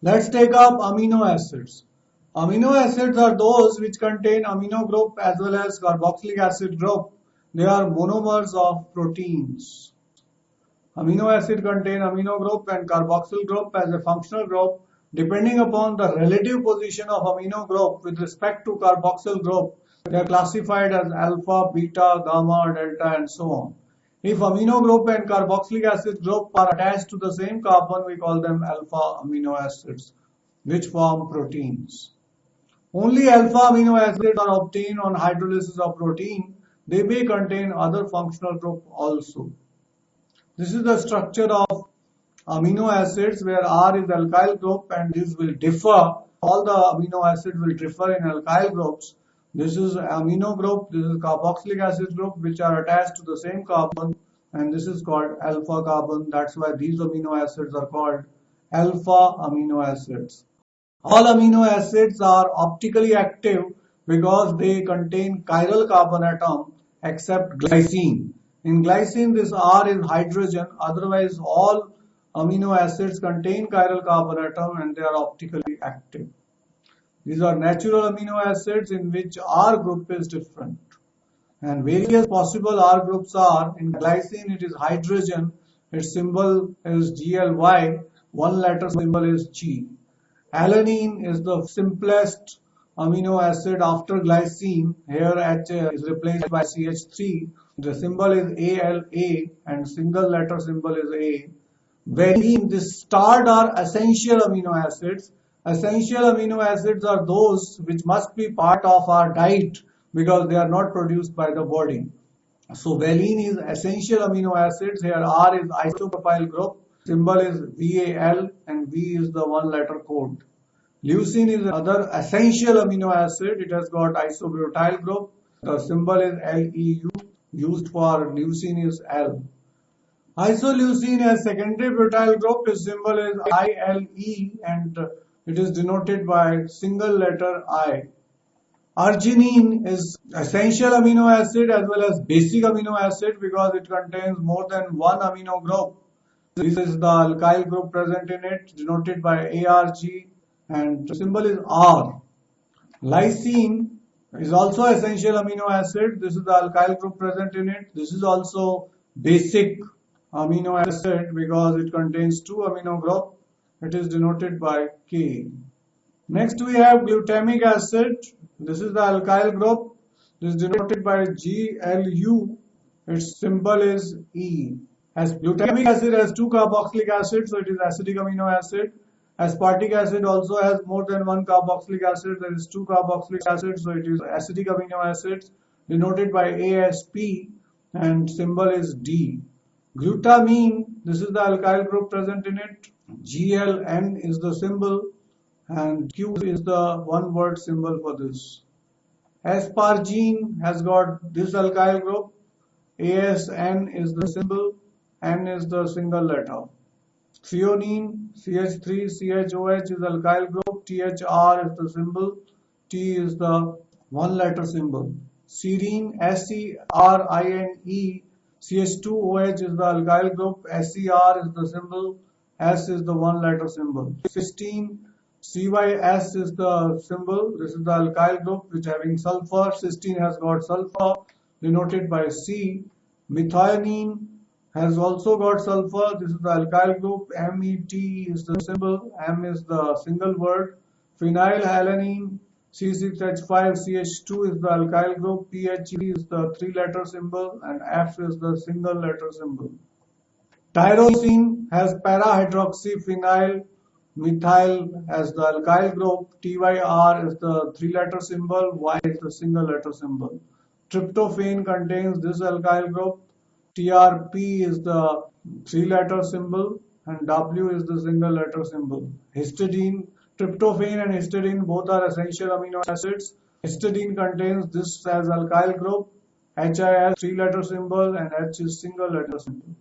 Let's take up amino acids. Amino acids are those which contain amino group as well as carboxylic acid group. They are monomers of proteins. Amino acid contain amino group and carboxyl group as a functional group depending upon the relative position of amino group with respect to carboxyl group. They are classified as alpha, beta, gamma, delta and so on. If amino group and carboxylic acid group are attached to the same carbon, we call them alpha amino acids, which form proteins. Only alpha amino acids are obtained on hydrolysis of protein. They may contain other functional group also. This is the structure of amino acids where R is alkyl group and this will differ. All the amino acids will differ in alkyl groups. This is amino group, this is carboxylic acid group which are attached to the same carbon and this is called alpha carbon. That's why these amino acids are called alpha amino acids. All amino acids are optically active because they contain chiral carbon atom except glycine. In glycine this R is hydrogen, otherwise all amino acids contain chiral carbon atom and they are optically active. These are natural amino acids in which R group is different. And various possible R groups are, in glycine it is hydrogen, its symbol is GLY, one letter symbol is G. Alanine is the simplest amino acid after glycine. Here H is replaced by CH3. The symbol is ALA and single letter symbol is A. Valine, this starred are essential amino acids. Essential amino acids are those which must be part of our diet because they are not produced by the body. So valine is essential amino acids. Here R is isopropyl group. Symbol is VAL and V is the one letter code. Leucine is another essential amino acid. It has got isobutyl group. The symbol is LEU. Used for leucine is L. Isoleucine has secondary butyl group. Its symbol is ILE and it is denoted by single letter I. Arginine is essential amino acid as well as basic amino acid because it contains more than one amino group. This is the alkyl group present in it, denoted by ARG and the symbol is R. Lysine is also essential amino acid. This is the alkyl group present in it. This is also basic amino acid because it contains two amino group. It is denoted by K. Next we have glutamic acid. This is the alkyl group. This is denoted by GLU. Its symbol is E. As glutamic acid has two carboxylic acids, so it is acidic amino acid. Aspartic acid also has more than one carboxylic acid. There is two carboxylic acids, so it is acidic amino acids denoted by ASP and symbol is D. Glutamine, this is the alkyl group present in it. GLN is the symbol and Q is the one word symbol for this. Aspargine has got this alkyl group. ASN is the symbol, N is the single letter. Threonine, CH3CHOH is alkyl group, THR is the symbol, T is the one letter symbol. Serine, SERINE, CH2OH is the alkyl group, SER is the symbol, S is the one letter symbol. Cysteine, CYS is the symbol, this is the alkyl group which having sulfur, cysteine has got sulfur denoted by C. Methionine has also got sulfur, this is the alkyl group, MET is the symbol, M is the single word. Phenylalanine, C6H5CH2 is the alkyl group, PHE is the three letter symbol and F is the single letter symbol. Tyrosine has para-hydroxyphenyl methyl as the alkyl group, TYR is the three letter symbol, Y is the single letter symbol. Tryptophan contains this alkyl group, TRP is the three letter symbol and W is the single letter symbol. Histidine, tryptophan and histidine both are essential amino acids. Histidine contains this as alkyl group, HI has three letter symbol and H is single letter symbol.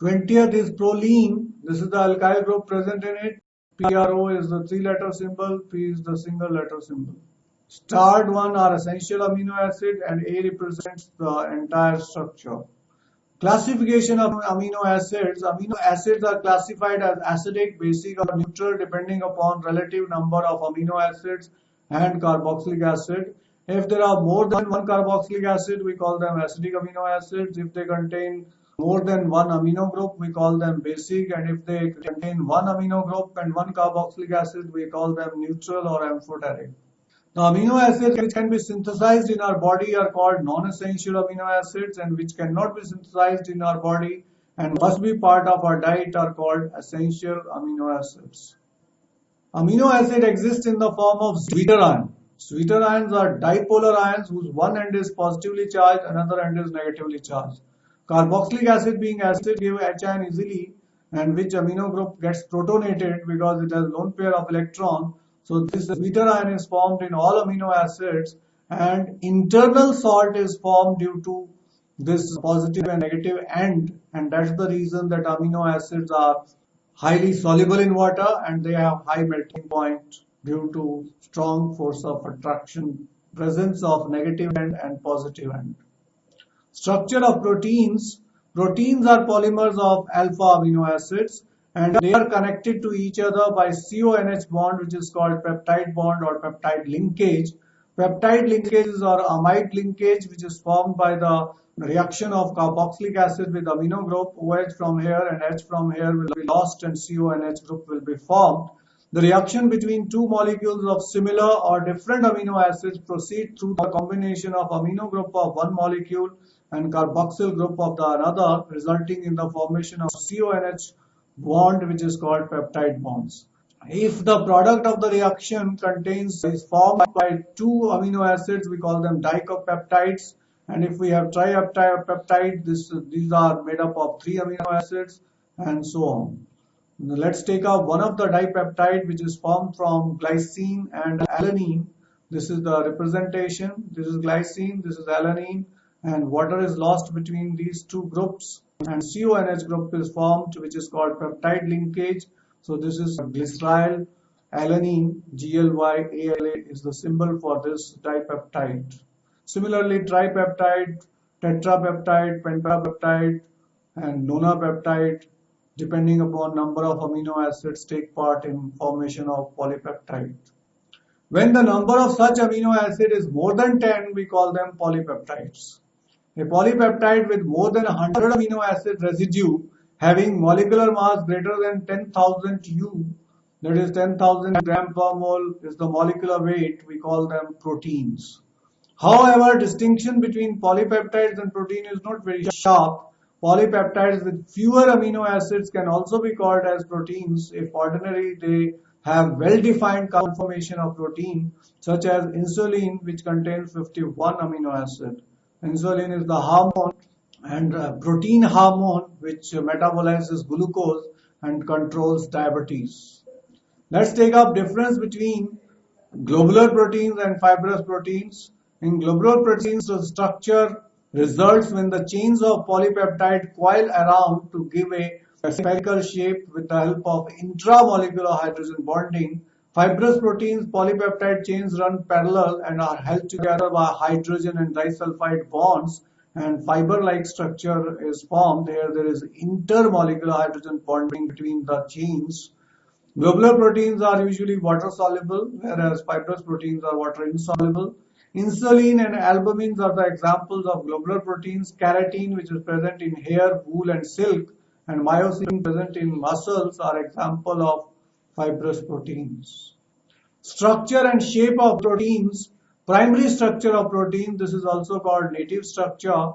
20th is proline, this is the alkyl group present in it. PRO is the three letter symbol, P is the single letter symbol. Starred one are essential amino acid and A represents the entire structure. Classification of amino acids. Amino acids are classified as acidic, basic, or neutral depending upon relative number of amino acids and carboxylic acid. If there are more than one carboxylic acid, we call them acidic amino acids. If they contain more than one amino group, we call them basic. And if they contain one amino group and one carboxylic acid, we call them neutral or amphoteric. The amino acids which can be synthesized in our body are called non-essential amino acids, and which cannot be synthesized in our body and must be part of our diet are called essential amino acids. Amino acid exists in the form of sweeter ion. Sweeter ions are dipolar ions whose one end is positively charged, another end is negatively charged. Carboxylic acid being acid give H ion easily, and which amino group gets protonated because it has lone pair of electron. So this sweeter ion is formed in all amino acids, and internal salt is formed due to this positive and negative end, and that's the reason that amino acids are highly soluble in water and they have high melting point due to strong force of attraction, presence of negative end and positive end. Structure of proteins. Proteins are polymers of alpha amino acids, and they are connected to each other by CONH bond, which is called peptide bond or peptide linkage. Peptide linkages are amide linkage, which is formed by the reaction of carboxylic acid with amino group. OH from here and H from here will be lost and CONH group will be formed. The reaction between two molecules of similar or different amino acids proceed through the combination of amino group of one molecule and carboxyl group of the another, resulting in the formation of CONH bond, which is called peptide bonds. If the product of the reaction is formed by two amino acids, we call them dipeptides. And if we have tripeptide, these are made up of three amino acids and so on. Now let's take up one of the dipeptide, which is formed from glycine and alanine. This is the representation. This is glycine, this is alanine, and water is lost between these two groups, and CONH group is formed, which is called peptide linkage. So this is glyceryl alanine, GLYALA is the symbol for this dipeptide. Similarly, tripeptide, tetrapeptide, pentapeptide, and nonapeptide, depending upon number of amino acids, take part in formation of polypeptide. When the number of such amino acid is more than 10, we call them polypeptides. A polypeptide with more than 100 amino acid residue having molecular mass greater than 10,000 U, that is 10,000 gram per mole is the molecular weight, we call them proteins. However, distinction between polypeptides and protein is not very sharp. Polypeptides with fewer amino acids can also be called as proteins if ordinarily they have well-defined conformation of protein, such as insulin, which contains 51 amino acid. Insulin is the hormone and protein hormone which metabolizes glucose and controls diabetes. Let's take up difference between globular proteins and fibrous proteins. In globular proteins, the structure results when the chains of polypeptide coil around to give a spherical shape with the help of intramolecular hydrogen bonding. Fibrous proteins, polypeptide chains run parallel and are held together by hydrogen and disulfide bonds, and fiber-like structure is formed. Here there is intermolecular hydrogen bonding between the chains. Globular proteins are usually water soluble, whereas fibrous proteins are water insoluble. Insulin and albumins are the examples of globular proteins. Keratin, which is present in hair, wool, and silk, and myosin present in muscles are example of fibrous proteins. Structure and shape of proteins. Primary structure of protein, this is also called native structure.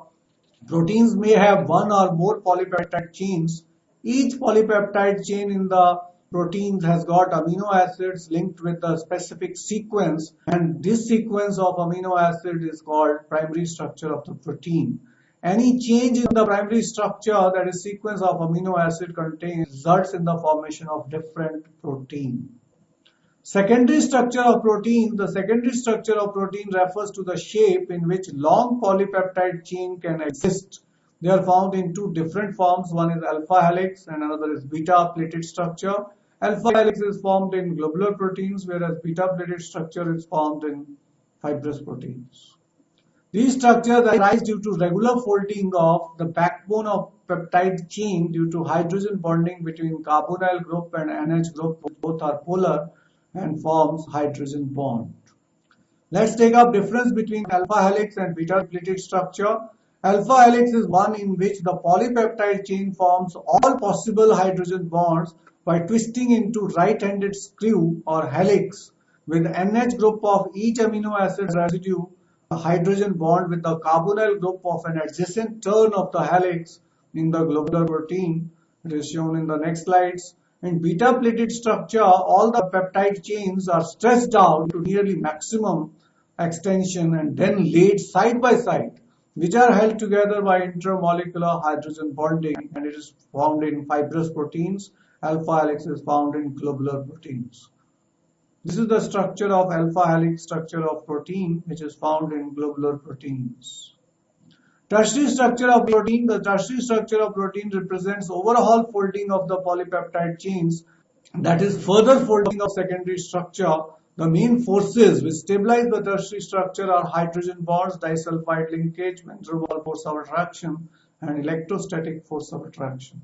Proteins may have one or more polypeptide chains. Each polypeptide chain in the proteins has got amino acids linked with a specific sequence, and this sequence of amino acid is called primary structure of the protein. Any change in the primary structure, that is sequence of amino acid contains, results in the formation of different protein. Secondary structure of protein. The secondary structure of protein refers to the shape in which long polypeptide chain can exist. They are found in two different forms. One is alpha helix and another is beta plated structure. Alpha helix is formed in globular proteins, whereas beta plated structure is formed in fibrous proteins. These structures arise due to regular folding of the backbone of peptide chain due to hydrogen bonding between carbonyl group and NH group, both are polar and forms hydrogen bond. Let's take up difference between alpha helix and beta pleated structure. Alpha helix is one in which the polypeptide chain forms all possible hydrogen bonds by twisting into right-handed screw or helix with NH group of each amino acid residue, a hydrogen bond with the carbonyl group of an adjacent turn of the helix in the globular protein. It is shown in the next slides. In beta pleated structure, all the peptide chains are stretched out to nearly maximum extension and then laid side by side, which are held together by intermolecular hydrogen bonding, and it is found in fibrous proteins. Alpha helix is found in globular proteins. This is the structure of alpha helix structure of protein, which is found in globular proteins. Tertiary structure of protein. The tertiary structure of protein represents overall folding of the polypeptide chains, that is further folding of secondary structure. The main forces which stabilize the tertiary structure are hydrogen bonds, disulfide linkage, van der Waals force of attraction, and electrostatic force of attraction.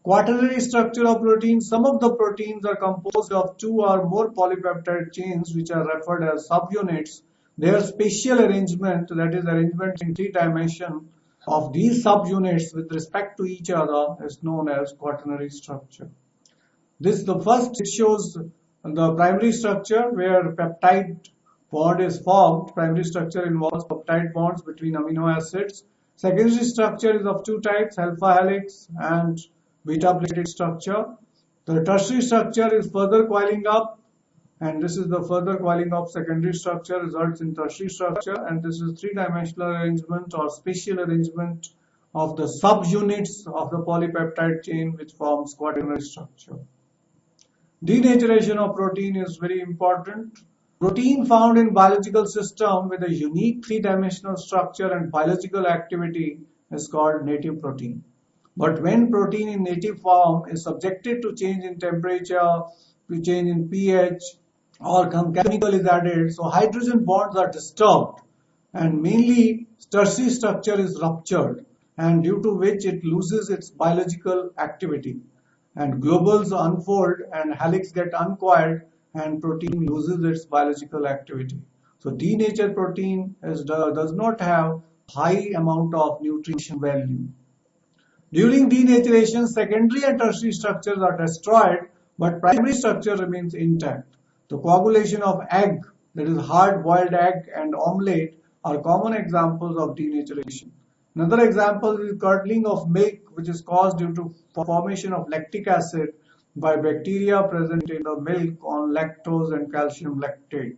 Quaternary structure of proteins. Some of the proteins are composed of two or more polypeptide chains which are referred as subunits. Their spatial arrangement, that is arrangement in three dimensions of these subunits with respect to each other, is known as quaternary structure. The first, it shows the primary structure where peptide bond is formed. Primary structure involves peptide bonds between amino acids. Secondary structure is of two types, alpha helix and beta pleated structure. The tertiary structure is further coiling up, and this is the further coiling of secondary structure results in tertiary structure, and this is three-dimensional arrangement or spatial arrangement of the subunits of the polypeptide chain which forms quaternary structure. Denaturation of protein is very important. Protein found in biological system with a unique three-dimensional structure and biological activity is called native protein. But when protein in native form is subjected to change in temperature, to change in pH, or some chemical is added, so hydrogen bonds are disturbed and mainly tertiary structure is ruptured, and due to which it loses its biological activity. And globules unfold and helix get uncoiled and protein loses its biological activity. So denatured protein does not have high amount of nutrition value. During denaturation, secondary and tertiary structures are destroyed, but primary structure remains intact. The coagulation of egg, that is hard-boiled egg, and omelette are common examples of denaturation. Another example is curdling of milk, which is caused due to formation of lactic acid by bacteria present in the milk on lactose and calcium lactate.